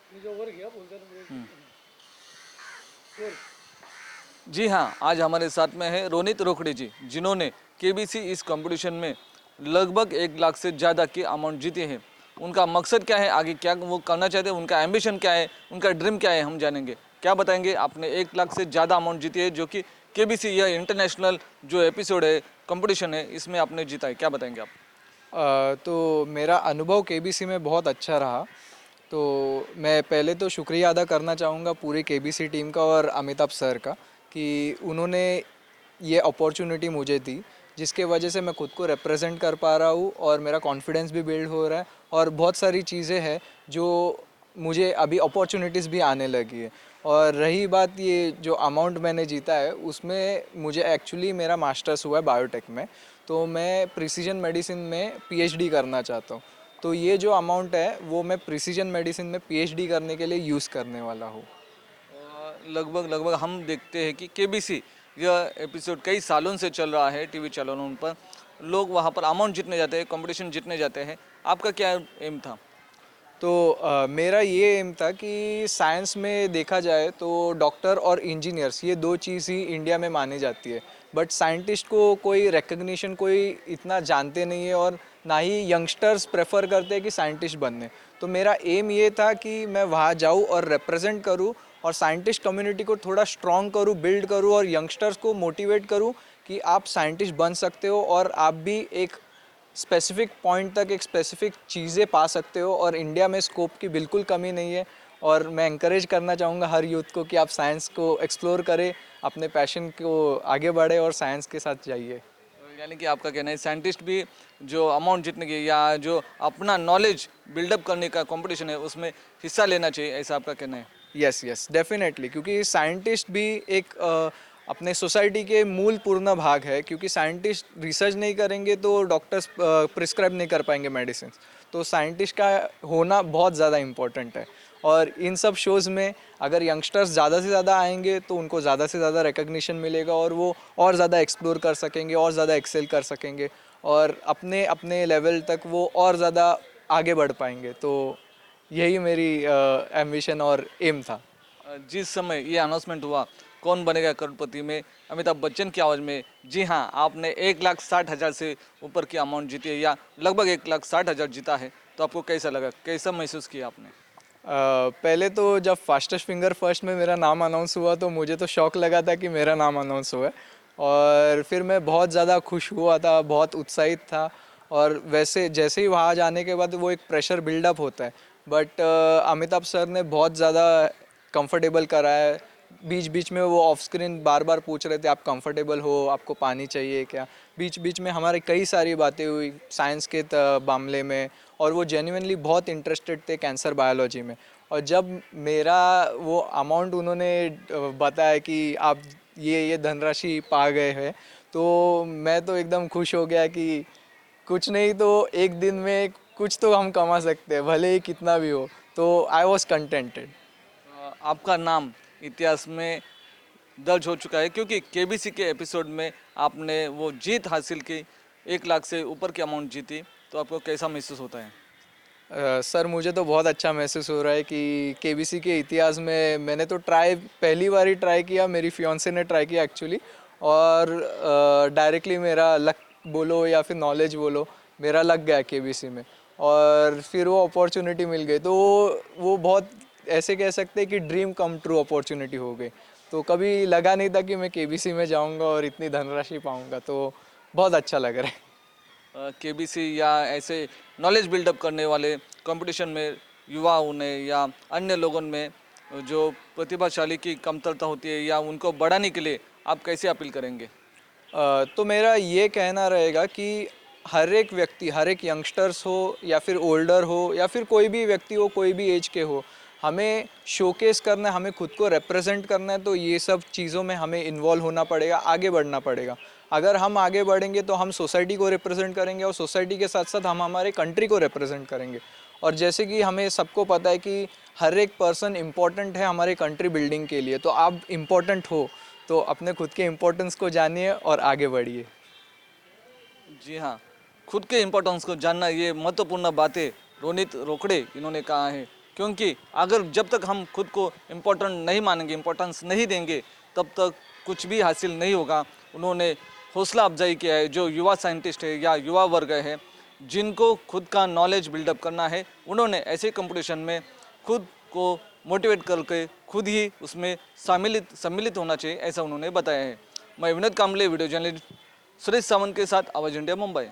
हम्म। जी हाँ, आज हमारे साथ में है रोनित रोकड़े जी, जिन्होंने केबीसी इस कंपटीशन में लगभग 1 लाख से ज़्यादा की अमाउंट जीती है। उनका मकसद क्या है, आगे क्या वो करना चाहते हैं, उनका एम्बिशन क्या है, उनका ड्रीम क्या है, हम जानेंगे। क्या बताएंगे? आपने 1 लाख से ज़्यादा अमाउंट जीती है, जो कि केबीसी यह इंटरनेशनल जो एपिसोड है, कंपटीशन है, इसमें आपने जीता है। क्या बताएंगे आप? तो मेरा अनुभव केबीसी में बहुत अच्छा रहा। तो मैं पहले तो शुक्रिया अदा करना चाहूँगा पूरी केबीसी टीम का और अमिताभ सर का कि उन्होंने ये अपॉर्चुनिटी मुझे दी, जिसके वजह से मैं खुद को रिप्रेजेंट कर पा रहा हूँ और मेरा कॉन्फिडेंस भी बिल्ड हो रहा है। और बहुत सारी चीज़ें हैं जो मुझे अभी अपॉर्चुनिटीज़ भी आने लगी है। और रही बात ये जो अमाउंट मैंने जीता है, उसमें मुझे एक्चुअली मेरा मास्टर्स हुआ है बायोटेक में। तो मैं प्रिसीजन मेडिसिन में पीएचडी करना चाहता हूँ। तो ये जो अमाउंट है वो मैं प्रिसीजन मेडिसिन में पीएचडी करने के लिए यूज़ करने वाला हूँ। लगभग लगभग हम देखते हैं कि केबीसी यह एपिसोड कई सालों से चल रहा है टीवी चैनलों पर। लोग वहाँ पर अमाउंट जीतने जाते हैं, कंपटीशन जीतने जाते हैं। आपका क्या एम था? तो मेरा ये एम था कि साइंस में देखा जाए तो डॉक्टर और इंजीनियर्स ये दो चीज़ ही इंडिया में मानी जाती है। बट साइंटिस्ट को कोई रिकग्निशन कोई इतना जानते नहीं है, और ना ही यंगस्टर्स प्रेफर करते हैं कि साइंटिस्ट बनने। तो मेरा एम ये था कि मैं वहाँ जाऊँ और रिप्रेजेंट करूँ और साइंटिस्ट कम्युनिटी को थोड़ा स्ट्रॉन्ग करूँ, बिल्ड करूँ और यंगस्टर्स को मोटिवेट करूँ कि आप साइंटिस्ट बन सकते हो और आप भी एक स्पेसिफिक पॉइंट तक एक स्पेसिफिक चीज़ें पा सकते हो। और इंडिया में स्कोप की बिल्कुल कमी नहीं है। और मैं इंकरेज करना चाहूँगा हर यूथ को कि आप साइंस को एक्सप्लोर करें, अपने पैशन को आगे बढ़े और साइंस के साथ जाइए। यानी कि आपका कहना है साइंटिस्ट भी जो अमाउंट जीतने की या जो अपना नॉलेज बिल्डअप करने का कंपटीशन है उसमें हिस्सा लेना चाहिए, ऐसा आपका कहना है? यस यस डेफिनेटली, क्योंकि साइंटिस्ट भी एक अपने सोसाइटी के मूल पूर्ण भाग है। क्योंकि साइंटिस्ट रिसर्च नहीं करेंगे तो डॉक्टर्स प्रिस्क्राइब नहीं कर पाएंगे मेडिसिन। तो साइंटिस्ट का होना बहुत ज़्यादा इम्पोर्टेंट है। और इन सब शोज़ में अगर यंगस्टर्स ज़्यादा से ज़्यादा आएंगे तो उनको ज़्यादा से ज़्यादा रिकग्निशन मिलेगा और वो और ज़्यादा एक्सप्लोर कर सकेंगे और ज़्यादा एक्सेल कर सकेंगे और अपने अपने लेवल तक वो और ज़्यादा आगे बढ़ पाएंगे। तो यही मेरी एम्बिशन और एम था। जिस समय ये अनाउंसमेंट हुआ कौन बनेगा करोड़पति में अमिताभ बच्चन की आवाज़ में, जी हाँ, आपने 1,60,000 से ऊपर की अमाउंट जीती है या लगभग 1,60,000 जीता है, तो आपको कैसा लगा, कैसा महसूस किया आपने? पहले तो जब फास्टेस्ट फिंगर फर्स्ट में मेरा नाम अनाउंस हुआ तो मुझे तो शौक लगा था कि मेरा नाम अनाउंस हुआ है। और फिर मैं बहुत ज़्यादा खुश हुआ था, बहुत उत्साहित था। और वैसे जैसे ही वहाँ जाने के बाद वो एक प्रेशर बिल्डअप होता है। बट अमिताभ सर ने बहुत ज़्यादा कंफर्टेबल कराया है। बीच बीच में वो ऑफ स्क्रीन बार बार पूछ रहे थे आप कंफर्टेबल हो, आपको पानी चाहिए क्या। बीच बीच में हमारे कई सारी बातें हुई साइंस के मामले में। और वो जेन्युइनली बहुत इंटरेस्टेड थे कैंसर बायोलॉजी में। और जब मेरा वो अमाउंट उन्होंने बताया कि आप ये धनराशि पा गए हैं, तो मैं तो एकदम खुश हो गया कि कुछ नहीं तो एक दिन में कुछ तो हम कमा सकते हैं, भले ही कितना भी हो। तो आई वॉज कंटेंटेड। आपका नाम इतिहास में दर्ज हो चुका है क्योंकि केबीसी के एपिसोड में आपने वो जीत हासिल की, 1 लाख से ऊपर की अमाउंट जीती, तो आपको कैसा महसूस होता है? सर मुझे तो बहुत अच्छा महसूस हो रहा है कि केबीसी के इतिहास में मैंने तो ट्राई पहली बार ही ट्राई किया, मेरी फियांसे ने ट्राई किया एक्चुअली। और डायरेक्टली मेरा लक बोलो या फिर नॉलेज बोलो, मेरा लग गया केबीसी में। और फिर वो अपॉर्चुनिटी मिल गई तो वो बहुत ऐसे कह सकते हैं कि ड्रीम कम ट्रू अपॉर्चुनिटी हो गई। तो कभी लगा नहीं था कि मैं केबीसी में जाऊंगा और इतनी धनराशि पाऊंगा। तो बहुत अच्छा लग रहा है। केबीसी या ऐसे नॉलेज बिल्डअप करने वाले कंपटीशन में युवाओं ने या अन्य लोगों में जो प्रतिभाशाली की कमतरता होती है या उनको बढ़ाने के लिए आप कैसे अपील करेंगे? तो मेरा ये कहना रहेगा कि हर एक व्यक्ति, हर एक यंगस्टर्स हो या फिर ओल्डर हो या फिर कोई भी व्यक्ति हो, कोई भी एज के हो, हमें शोकेस करना है, हमें खुद को रिप्रेजेंट करना है। तो ये सब चीज़ों में हमें इन्वॉल्व होना पड़ेगा, आगे बढ़ना पड़ेगा। अगर हम आगे बढ़ेंगे तो हम सोसाइटी को रिप्रेजेंट करेंगे और सोसाइटी के साथ साथ हम हमारे कंट्री को रिप्रेजेंट करेंगे। और जैसे कि हमें सबको पता है कि हर एक पर्सन इम्पोर्टेंट है हमारे कंट्री बिल्डिंग के लिए। तो आप इम्पोर्टेंट हो तो अपने खुद के इम्पोर्टेंस को जानिए और आगे बढ़िए। जी हाँ, खुद के इम्पोर्टेंस को जानना ये महत्वपूर्ण बातें रोनित रोकड़े इन्होंने कहा है क्योंकि अगर जब तक हम खुद को इम्पोर्टेंट नहीं मानेंगे, इम्पोर्टेंस नहीं देंगे, तब तक कुछ भी हासिल नहीं होगा। उन्होंने हौसला अफजाई किया है जो युवा साइंटिस्ट है या युवा वर्ग है जिनको खुद का नॉलेज बिल्डअप करना है, उन्होंने ऐसे कंपटीशन में खुद को मोटिवेट करके खुद ही उसमें सम्मिलित होना चाहिए, ऐसा उन्होंने बताया है। मैं विनोद कांबले, वीडियो जर्नलिस्ट सुरेश सावंत के साथ आवाज इंडिया, मुंबई।